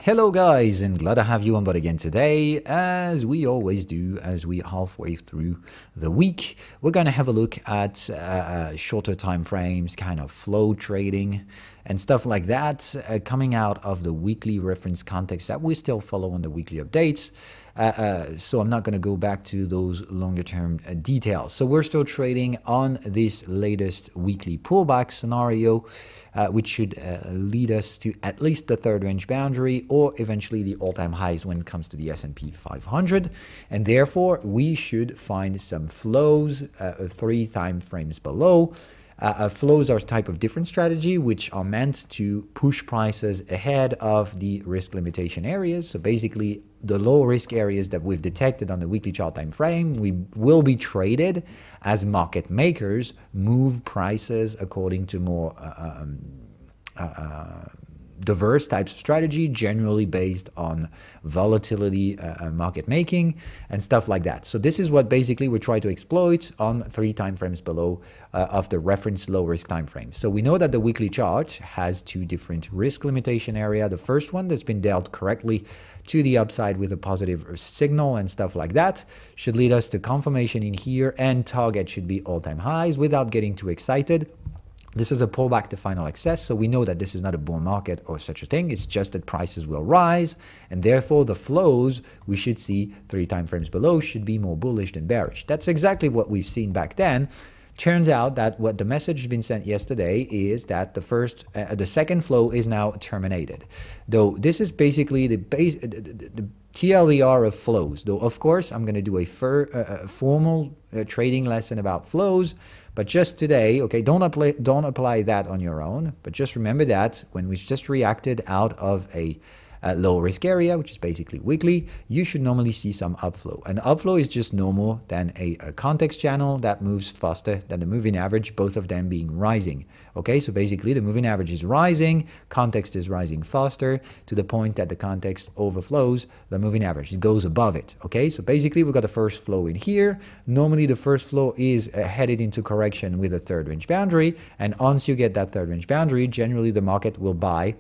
Hello guys, and glad to have you on board again today. As we always do, as we halfway through the week, we're going to have a look at shorter time frames, kind of flow trading and stuff like that, coming out of the weekly reference context that we still follow on the weekly updates. So I'm not going to go back to those longer term details. So we're still trading on this latest weekly pullback scenario, which should lead us to at least the third range boundary or eventually the all-time highs when it comes to the S&P 500. And therefore, we should find some flows 3 time frames below. Flows are a type of different strategy which are meant to push prices ahead of the risk limitation areas. So basically, the low risk areas that we've detected on the weekly chart time frame will be traded as market makers move prices according to more diverse types of strategy, generally based on volatility market making and stuff like that. So this is what basically we try to exploit on 3 time frames below of the reference low risk time frame. So we know that the weekly chart has 2 different risk limitation area. The first one that's been dealt correctly to the upside with a positive signal and stuff like that should lead us to confirmation in here, and target should be all-time highs without getting too excited. This is a pullback to final excess, so we know that this is not a bull market or such a thing. It's just that prices will rise, and therefore the flows we should see 3 time frames below should be more bullish than bearish. That's exactly what we've seen back then. Turns out that what the message has been sent yesterday is that the second flow is now terminated. Though this is basically the TLDR of flows. Though of course I'm going to do a formal trading lesson about flows, but just today, okay, don't apply that on your own. But just remember that when we just reacted out of a low risk area, which is basically weekly, you should normally see some upflow. And upflow is just normal than a context channel that moves faster than the moving average, both of them being rising. Okay, so basically the moving average is rising, context is rising faster to the point that the context overflows the moving average. It goes above it. Okay, so basically we've got the first flow in here. Normally the first flow is headed into correction with a third range boundary. And once you get that third range boundary, generally the market will buy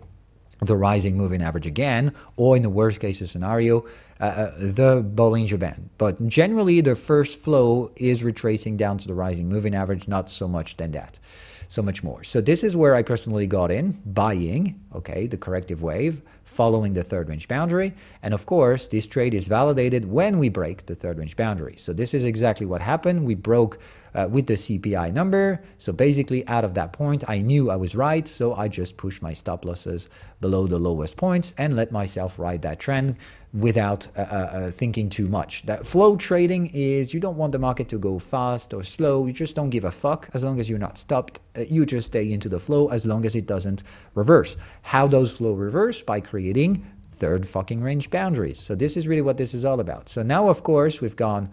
the rising moving average again, or in the worst case scenario, the Bollinger Band. But generally, the first flow is retracing down to the rising moving average, not so much than that, so much more. So this is where I personally got in, buying, okay, the corrective wave, following the third range boundary. And of course, this trade is validated when we break the third range boundary. So this is exactly what happened. We broke with the CPI number. So basically out of that point, I knew I was right. So I just pushed my stop losses below the lowest points and let myself ride that trend without thinking too much. That flow trading is you don't want the market to go fast or slow. You just don't give a fuck as long as you're not stopped. You just stay into the flow as long as it doesn't reverse. How does flow reverse? By creating third fucking range boundaries. So this is really what this is all about. So now, of course, we've gone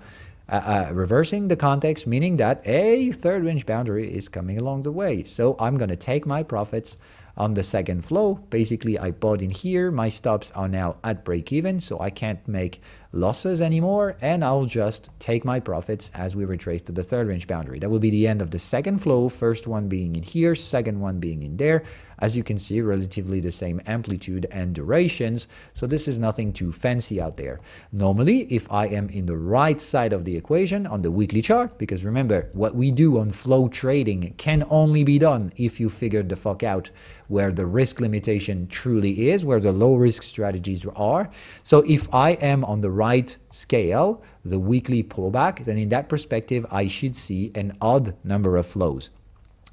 reversing the context, meaning that a third range boundary is coming along the way. So I'm going to take my profits on the second flow. Basically, I bought in here. My stops are now at break even, so I can't make losses anymore, and I'll just take my profits as we retrace to the third range boundary. That will be the end of the second flow, first one being in here, second one being in there. As you can see, relatively the same amplitude and durations, so this is nothing too fancy out there. Normally, if I am in the right side of the equation on the weekly chart, because remember, what we do on flow trading can only be done if you figured the fuck out where the risk limitation truly is, where the low risk strategies are. So if I am on the right scale, the weekly pullback, then in that perspective, I should see an odd number of flows.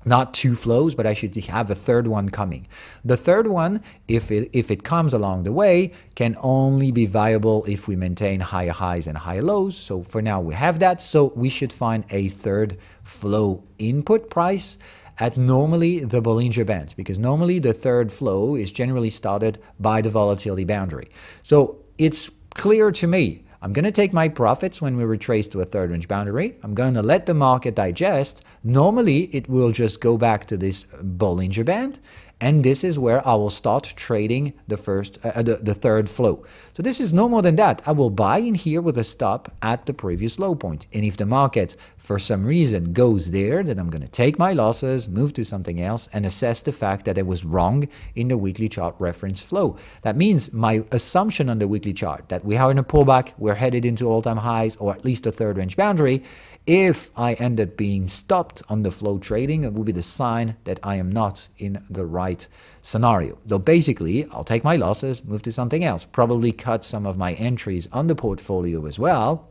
Not 2 flows, but I should have a third one coming. The third one, if it comes along the way, can only be viable if we maintain higher highs and higher lows. So for now, we have that. So we should find a third flow input price at normally the Bollinger Bands, because normally the third flow is generally started by the volatility boundary. So it's clear to me. I'm going to take my profits when we retrace to a third range boundary. I'm going to let the market digest. Normally, it will just go back to this Bollinger Band. And this is where I will start trading the third flow. So this is no more than that. I will buy in here with a stop at the previous low point. And if the market, for some reason, goes there, then I'm going to take my losses, move to something else, and assess the fact that I was wrong in the weekly chart reference flow. That means my assumption on the weekly chart that we are in a pullback, we're headed into all-time highs, or at least a third range boundary. If I end up being stopped on the flow trading, it will be the sign that I am not in the right scenario. So basically, I'll take my losses, move to something else, probably cut some of my entries on the portfolio as well,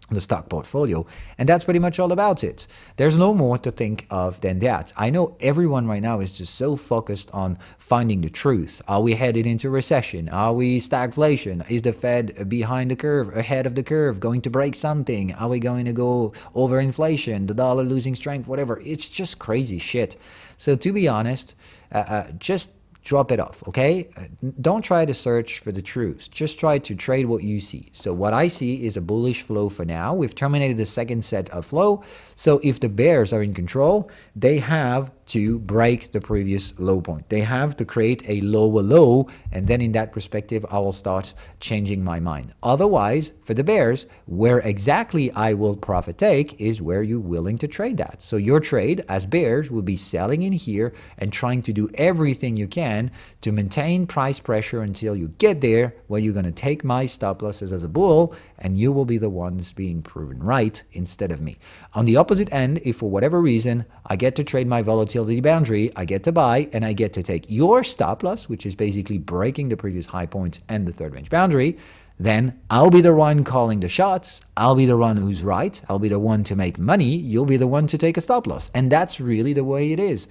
the stock portfolio, and that's pretty much all about it. There's no more to think of than that. I know everyone right now is just so focused on finding the truth. Are we headed into recession? Are we stagflation? Is the Fed behind the curve, ahead of the curve, going to break something? Are we going to go over inflation, the dollar losing strength, whatever? It's just crazy shit. So to be honest, just drop it off, okay? Don't try to search for the truth. Just try to trade what you see. So what I see is a bullish flow for now. We've terminated the second set of flow. So if the bears are in control, they have to break the previous low point. They have to create a lower low, and then in that perspective, I will start changing my mind. Otherwise, for the bears, where exactly I will profit take is where you're willing to trade that. So your trade as bears will be selling in here and trying to do everything you can to maintain price pressure until you get there, where you're going to take my stop losses as a bull, and you will be the ones being proven right instead of me. On the opposite end, if for whatever reason I get to trade my volatility boundary, I get to buy, and I get to take your stop loss, which is basically breaking the previous high point and the third range boundary, then I'll be the one calling the shots. I'll be the one who's right. I'll be the one to make money. You'll be the one to take a stop loss. And that's really the way it is.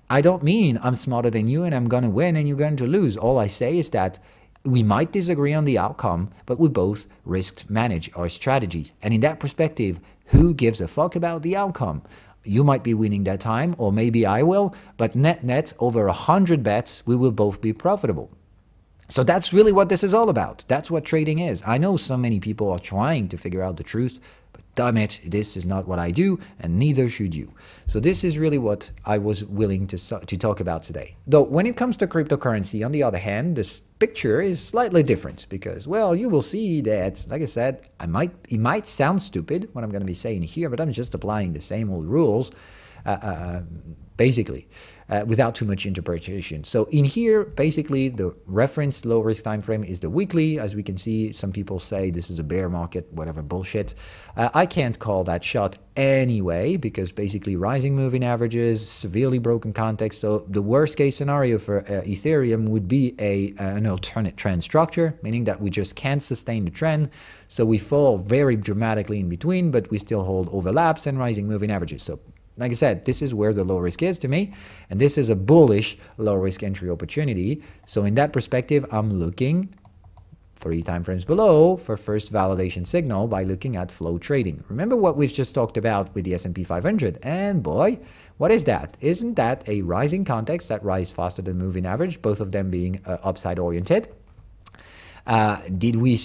I don't mean I'm smarter than you and I'm going to win and you're going to lose. All I say is that we might disagree on the outcome, but we both risk manage our strategies. And in that perspective, who gives a fuck about the outcome? You might be winning that time, or maybe I will, but net, over 100 bets, we will both be profitable. So that's really what this is all about. That's what trading is. I know so many people are trying to figure out the truth, but damn it, this is not what I do, and neither should you. So this is really what I was willing to talk about today. Though when it comes to cryptocurrency, on the other hand, this picture is slightly different because, well, you will see that, like I said, it might sound stupid what I'm going to be saying here, but I'm just applying the same old rules, basically. Without too much interpretation. So in here, basically, the reference low risk time frame is the weekly. As we can see, some people say this is a bear market, whatever bullshit. I can't call that shot anyway, because basically rising moving averages, severely broken context. So the worst case scenario for Ethereum would be an alternate trend structure, meaning that we just can't sustain the trend. So we fall very dramatically in between, but we still hold overlaps and rising moving averages. So like I said, this is where the low risk is to me, and this is a bullish low risk entry opportunity. So in that perspective, I'm looking 3 time frames below for first validation signal by looking at flow trading. Remember what we've just talked about with the S&P 500, and boy, what is that? Isn't that a rising context that rise faster than moving average, both of them being upside oriented? Didn't we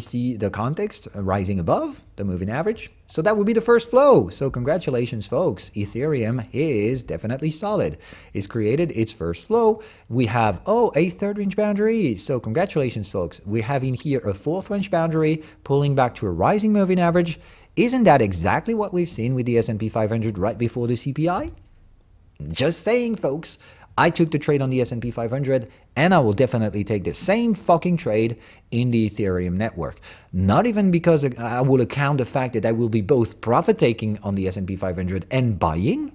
see the context rising above the moving average? So that would be the first flow. So congratulations, folks. Ethereum is definitely solid. It's created its first flow. We have, a third range boundary. So congratulations, folks. We're having here a fourth range boundary pulling back to a rising moving average. Isn't that exactly what we've seen with the S&P 500 right before the CPI? Just saying, folks. I took the trade on the S&P 500, and I will definitely take the same fucking trade in the Ethereum network. Not even because I will account the fact that I will be both profit-taking on the S&P 500 and buying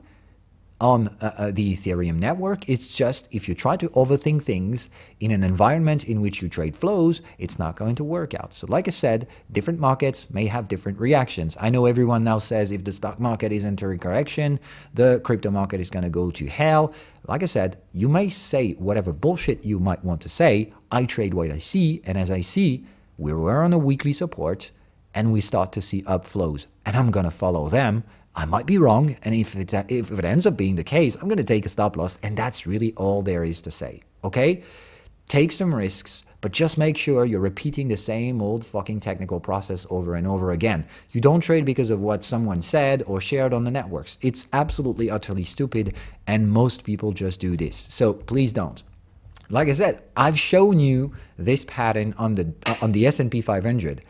on the Ethereum network. It's just if you try to overthink things in an environment in which you trade flows, it's not going to work out. So like I said, different markets may have different reactions. I know everyone now says if the stock market is entering correction, the crypto market is going to go to hell. Like I said, you may say whatever bullshit you might want to say. I trade what I see, and as I see, we're on a weekly support, and we start to see upflows, and I'm going to follow them. I might be wrong, and if it ends up being the case, I'm going to take a stop loss, and that's really all there is to say, okay? Take some risks, but just make sure you're repeating the same old fucking technical process over and over again. You don't trade because of what someone said or shared on the networks. It's absolutely utterly stupid, and most people just do this. So please don't. Like I said, I've shown you this pattern on the S&P 500.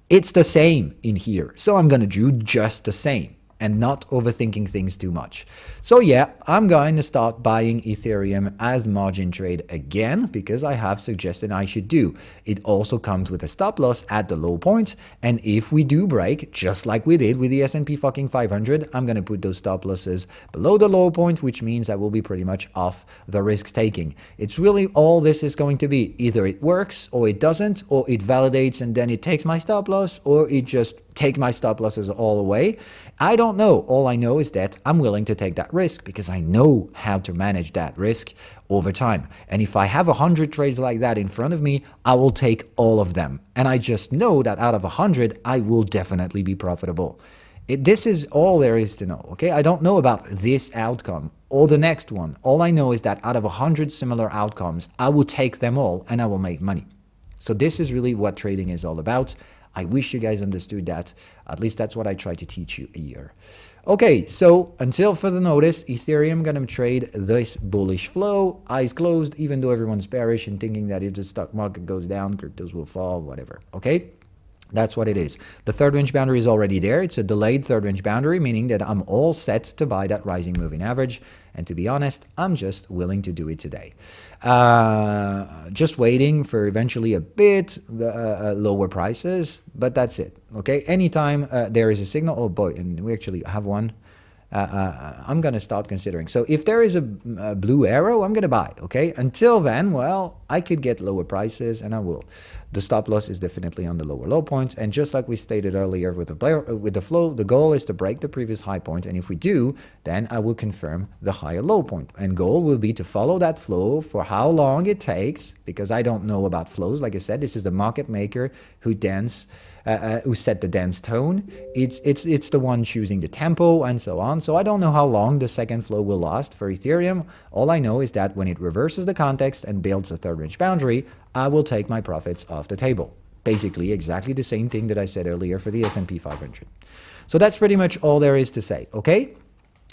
It's the same in here, so I'm going to do just the same and not overthinking things too much. So yeah, I'm going to start buying Ethereum as margin trade again, because I have suggested I should do. It also comes with a stop loss at the low point, and if we do break, just like we did with the S&P fucking 500, I'm going to put those stop losses below the low point, which means I will be pretty much off the risk taking. It's really all this is going to be. Either it works or it doesn't, or it validates and then it takes my stop loss, or it just take my stop losses all away. I don't know. All I know is that I'm willing to take that risk because I know how to manage that risk over time. And if I have 100 trades like that in front of me, I will take all of them. And I just know that out of 100, I will definitely be profitable. This is all there is to know, okay? I don't know about this outcome or the next one. All I know is that out of 100 similar outcomes, I will take them all and I will make money. So this is really what trading is all about. I wish you guys understood that. At least that's what I try to teach you here. Okay, so until further notice, Ethereum gonna trade this bullish flow, eyes closed, even though everyone's bearish and thinking that if the stock market goes down, cryptos will fall, whatever, okay? That's what it is. The third range boundary is already there. It's a delayed third range boundary, meaning that I'm all set to buy that rising moving average. And to be honest, I'm just willing to do it today. Just waiting for eventually a bit lower prices, but that's it. Okay, anytime there is a signal, oh boy, and we actually have one. I'm going to start considering. So if there is a blue arrow, I'm going to buy, okay? Until then, well, I could get lower prices, and I will. The stop loss is definitely on the lower low point, and just like we stated earlier with the flow, the goal is to break the previous high point, and if we do, then I will confirm the higher low point. And goal will be to follow that flow for how long it takes, because I don't know about flows. Like I said, this is the market maker who set the dance tone. It's the one choosing the tempo and so on. So I don't know how long the second flow will last for Ethereum. All I know is that when it reverses the context and builds a third range boundary, I will take my profits off the table. Basically exactly the same thing that I said earlier for the S&P 500. So that's pretty much all there is to say, okay?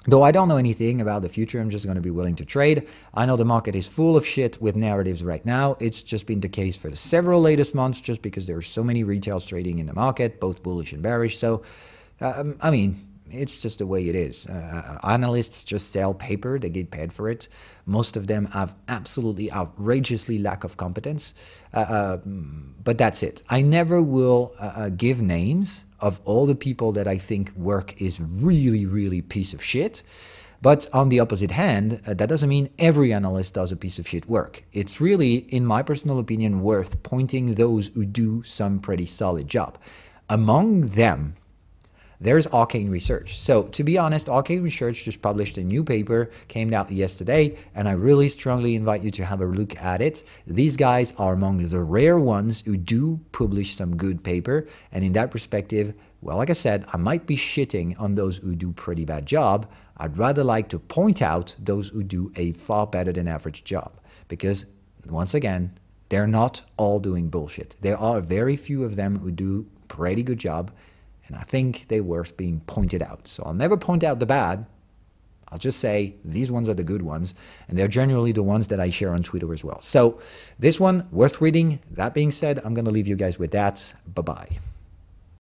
Though I don't know anything about the future, I'm just going to be willing to trade. I know the market is full of shit with narratives right now. It's just been the case for the several latest months, just because there are so many retails trading in the market, both bullish and bearish. So, I mean, it's just the way it is. Analysts just sell paper. They get paid for it. Most of them have absolutely outrageously lack of competence. But that's it. I never will give names of all the people that I think work is really, really piece of shit. But on the opposite hand, that doesn't mean every analyst does a piece of shit work. It's really, in my personal opinion, worth pointing those who do some pretty solid job. Among them, there's Arcane Research. So to be honest, Arcane Research just published a new paper, came out yesterday, and I really strongly invite you to have a look at it. These guys are among the rare ones who do publish some good paper. And in that perspective, well, like I said, I might be shitting on those who do pretty bad job. I'd rather like to point out those who do a far better than average job. Because once again, they're not all doing bullshit. There are very few of them who do pretty good job. And I think they're worth being pointed out. So I'll never point out the bad. I'll just say these ones are the good ones. And they're generally the ones that I share on Twitter as well. So this one, worth reading. That being said, I'm going to leave you guys with that. Bye-bye.